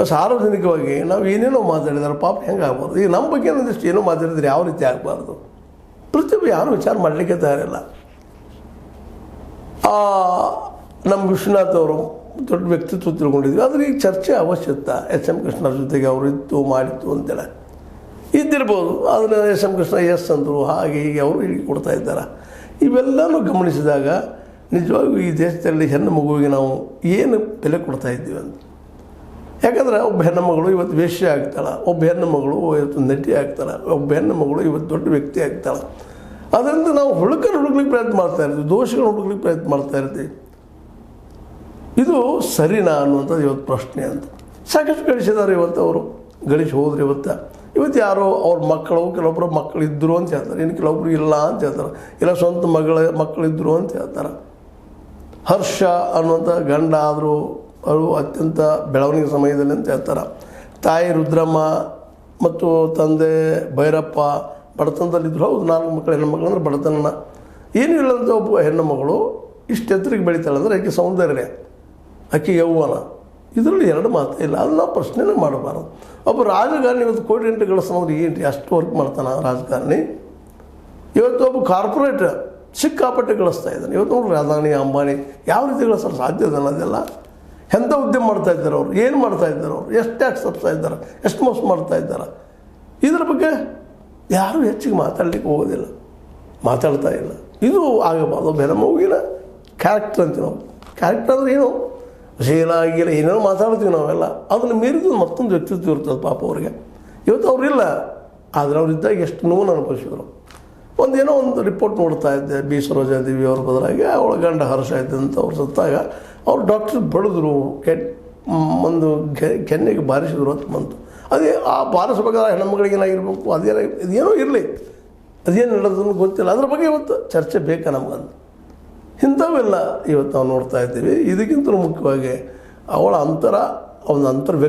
ಸಾರ್ವಜನಿಕವಾಗಿ ನಾವು ಏನೇನೋ ಮಾತಾಡಿದಾರೆ ಪಾಪ ಹೆಂಗೆ ಆಗ್ಬಾರ್ದು. ಈಗ ನಮ್ಮ ಬಗ್ಗೆ ಒಂದಿಷ್ಟು ಏನೋ ಮಾತಾಡಿದ್ರೆ ಯಾವ ರೀತಿ ಆಗಬಾರ್ದು. ಪ್ರತಿಯೊಬ್ಬರು ಯಾರು ವಿಚಾರ ಮಾಡಲಿಕ್ಕೆ ತಯಾರಿಲ್ಲ. ನಮ್ಮ ವಿಶ್ವನಾಥ್ ಅವರು ದೊಡ್ಡ ವ್ಯಕ್ತಿತ್ವ ತಿಳ್ಕೊಂಡಿದ್ವಿ, ಆದರೆ ಈಗ ಚರ್ಚೆ ಅವಶ್ಯಕತೆ ಎಸ್ ಎಂ ಕೃಷ್ಣರ ಜೊತೆಗೆ ಅವರು ಇತ್ತು ಮಾಡಿತ್ತು ಅಂತೇಳಿ ಇದ್ದಿರ್ಬೋದು. ಅದನ್ನು ಎಸ್ ಎಂ ಕೃಷ್ಣ ಎಸ್ ಅಂದರು, ಹಾಗೆ ಹೀಗೆ ಅವರು ಹೀಗೆ ಕೊಡ್ತಾ ಇದ್ದಾರೆ. ಇವೆಲ್ಲನೂ ಗಮನಿಸಿದಾಗ ನಿಜವಾಗೂ ಈ ದೇಶದಲ್ಲಿ ಹೆಣ್ಣು ಮಗುವಿಗೆ ನಾವು ಏನು ಬೆಲೆ ಕೊಡ್ತಾ ಇದ್ದೀವಿ ಅಂತ. ಯಾಕಂದರೆ ಒಬ್ಬ ಹೆಣ್ಣು ಮಗಳು ಇವತ್ತು ವೇಶ್ಯ ಆಗ್ತಾಳೆ, ಒಬ್ಬ ಹೆಣ್ಣು ಮಗಳು ಇವತ್ತು ನಟಿ ಆಗ್ತಾಳೆ, ಒಬ್ಬ ಹೆಣ್ಣು ಮಗಳು ಇವತ್ತು ದೊಡ್ಡ ವ್ಯಕ್ತಿ ಆಗ್ತಾಳೆ. ಅದರಿಂದ ನಾವು ಹುಡುಕ್ಲಿಕ್ಕೆ ಪ್ರಯತ್ನ ಮಾಡ್ತಾ ಇರ್ತೀವಿ, ದೋಷಗಳು ಹುಡುಕ್ಲಿಕ್ಕೆ ಪ್ರಯತ್ನ ಮಾಡ್ತಾ ಇರ್ತೀವಿ. ಇದು ಸರಿನಾ ಅನ್ನುವಂಥದ್ದು ಇವತ್ತು ಪ್ರಶ್ನೆ ಅಂತ. ಸಾಕಷ್ಟು ಗಳಿಸಿದ್ದಾರೆ ಇವತ್ತು, ಅವರು ಗಳಿಸಿ ಹೋದ್ರೆ ಇವತ್ತು ಯಾರೋ ಅವ್ರ ಕೆಲವೊಬ್ಬರು ಮಕ್ಕಳಿದ್ದರು ಅಂತ ಹೇಳ್ತಾರೆ, ಇನ್ನು ಕೆಲವೊಬ್ರು ಇಲ್ಲ ಅಂತ ಹೇಳ್ತಾರೆ, ಇಲ್ಲ ಸ್ವಂತ ಮಕ್ಕಳಿದ್ದರು ಅಂತ ಹೇಳ್ತಾರೆ. ಹರ್ಷ ಅನ್ನುವಂಥ ಗಂಡ ಆದರೂ ಅವರು ಅತ್ಯಂತ ಬೆಳವಣಿಗೆ ಸಮಯದಲ್ಲಿ ಅಂತ ಹೇಳ್ತಾರೆ. ತಾಯಿ ರುದ್ರಮ್ಮ ಮತ್ತು ತಂದೆ ಭೈರಪ್ಪ ಬಡತನದಲ್ಲಿದ್ದರು. ಹೌದು, 4 ಮಕ್ಕಳು ಹೆಣ್ಣು ಮಕ್ಕಳು ಅಂದರೆ ಬಡತನ ಏನೂ ಇಲ್ಲಂತ ಒಬ್ಬ ಹೆಣ್ಣು ಮಗಳು ಇಷ್ಟು ಎತ್ತರಿಗೆ ಬೆಳೀತಾಳೆ ಅಂದರೆ ಆಕೆ ಸೌಂದರ್ಯ, ಆಕೆ ಯೌವನ, ಇದರಲ್ಲಿ 2 ಮಾತು ಇಲ್ಲ. ಅದು ನಾವು ಪ್ರಶ್ನೆನೇ ಮಾಡಬಾರ್ದು. ಒಬ್ಬ ರಾಜಕಾರಣಿ ಇವತ್ತು ಕೋಟಿ ಗಂಟೆ ಗಳಿಸೋದ್ರೆ ಏನು ಅಷ್ಟು ವರ್ಕ್ ಮಾಡ್ತಾನೆ ರಾಜಕಾರಣಿ. ಇವತ್ತು ಒಬ್ಬ ಕಾರ್ಪೊರೇಟ್ ಸಿಕ್ಕಾಪಟ್ಟೆ ಗಳಿಸ್ತಾ ಇದ್ದಾನೆ. ಇವತ್ತು ನೋಡ್ರಿ ಅದಾನಿ ಅಂಬಾನಿ ಯಾವ ರೀತಿ ಗಳಿಸೋರು ಸಾಧ್ಯ ಇದಲ್ಲ. ಅದೆಲ್ಲ ಎಂಥ ಉದ್ಯಮ ಮಾಡ್ತಾಯಿದ್ದಾರೆ ಅವರು, ಏನು ಮಾಡ್ತಾಯಿದ್ದಾರೆ ಅವರು, ಎಷ್ಟು ಟ್ಯಾಕ್ಸ್ ತಪ್ಪಿಸ್ತಾ ಇದ್ದಾರೆ, ಎಷ್ಟು ಮೋಸ ಮಾಡ್ತಾ ಇದ್ದಾರೆ. ಇದರ ಬಗ್ಗೆ ಯಾರೂ ಹೆಚ್ಚಿಗೆ ಮಾತಾಡಲಿಕ್ಕೆ ಹೋಗೋದಿಲ್ಲ, ಮಾತಾಡ್ತಾ ಇಲ್ಲ. ಇದು ಆಗಬಾರ್ದು. ಒಬ್ಬ ಹೆಣ್ಮಗುವಿನ ಕ್ಯಾರೆಕ್ಟರ್ ಅಂತೀವಿ ನಾವು. ಕ್ಯಾರೆಕ್ಟರ್ ಅಂದರೆ ಏನು, ಶೀಲ ಆಗಿಲ್ಲ ಏನೇನೋ ಮಾತಾಡ್ತೀವಿ ನಾವೆಲ್ಲ. ಅದನ್ನು ಮೀರಿದ ಮತ್ತೊಂದು ವ್ಯಕ್ತಿತ್ವ ಇರ್ತದೆ ಪಾಪ ಅವರಿಗೆ. ಇವತ್ತು ಅವರಿಲ್ಲ, ಆದರೆ ಅವರಿದ್ದಾಗ ಎಷ್ಟು ನೋವನ್ನು ಅನುಭವಿಸಿದ್ರು. ಒಂದು ರಿಪೋರ್ಟ್ ನೋಡ್ತಾ ಇದ್ದೆ, ಬಿ ಸರೋಜಾದೇವಿ ಅವ್ರ ಬದಲಾಗಿ ಅವಳ ಗಂಡ ಹರ್ಷ ಅಂತ ಅವ್ರು ಸತ್ತಾಗ ಅವ್ರು ಡಾಕ್ಟ್ರ್ ಬಡಿದ್ರು, ಒಂದು ಕೆನ್ನೆಗೆ ಬಾರಿಸಿದ್ರು ಅಂತ ಬಂತು. ಅದೇ ಆ ಬಾರಿಸಬೇಕಾದ್ರೆ ಹೆಣ್ಮಗಳಿಗೆ ಏನಾಗಿರ್ಬೇಕು, ಇದೇನೋ ಇರಲಿ, ಅದೇನು ನಡೆದನ್ನು ಗೊತ್ತಿಲ್ಲ. ಅದ್ರ ಬಗ್ಗೆ ಇವತ್ತು ಚರ್ಚೆ ಬೇಕಾ ನಮಗಂತ. ಇಂಥವೆಲ್ಲ ಇವತ್ತು ನಾವು ನೋಡ್ತಾ ಇದ್ದೀವಿ. ಇದಕ್ಕಿಂತ ಮುಖ್ಯವಾಗಿ ಅವಳ ಒಂದು ಅಂತರ್ ವ್ಯಕ್ತಿ